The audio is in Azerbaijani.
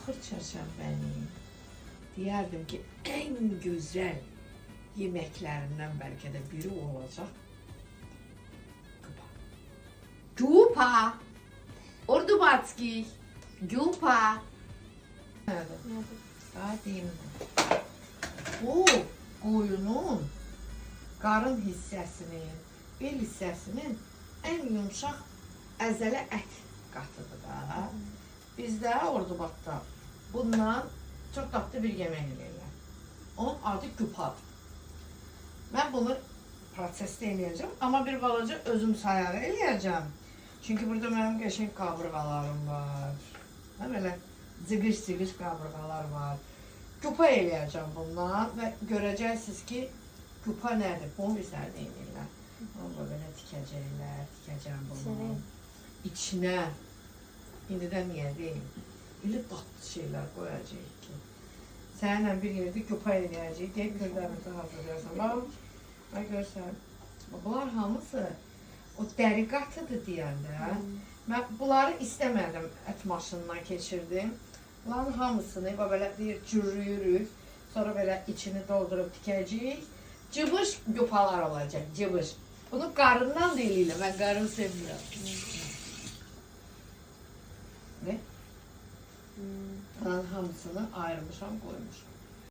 Axır çərşənbənin deyərdim ki, ən gözəl yeməklərindən bəlkə də biri olacaq Güpa. Güpa! Ordubadski! Güpa! Nədir? Deyim. Bu qoyunun qarın hissəsinin, bel hissəsinin ən yumşaq əzələ ət qatıdır da. Bizdə Ordubadda bundan çox dadlı bir yemək eləyirlər. Onun adı güpadır. Mən bunu prosesdə eləyəcəm, amma bir balaca özüm sayarı eləyəcəm. Çünki burada mənim qəşəng qabırğalarım var. Belə cıqış-cıqış qabırğalar var. Güpa eləyəcəm bundan və görəcəksiniz ki, güpa nədir? Bunu bir sənə deyirlər. Onu belə tikəcəm bunu. İçinə, indidən niyə deyim, elə dadlı şeylər qoyacaq ki. Səninlə bir yerdə güpa eləyəcək, deyib gördərimizə hazırlayarsan. Bax, görsən, bunlar hamısı o dəri qatıdır deyəndə. Mən bunları istəmədim, ət maşınından keçirdim. Bunların hamısını belə cürrüyürük, sonra belə içini doldurub tikəcəyik. Cıbış güpalar olacaq, cıbış. Bunu qarından da eləyirəm, mən qarını sevmirəm. Ne? Bunların hamısını ayırmışam, qoymuşam.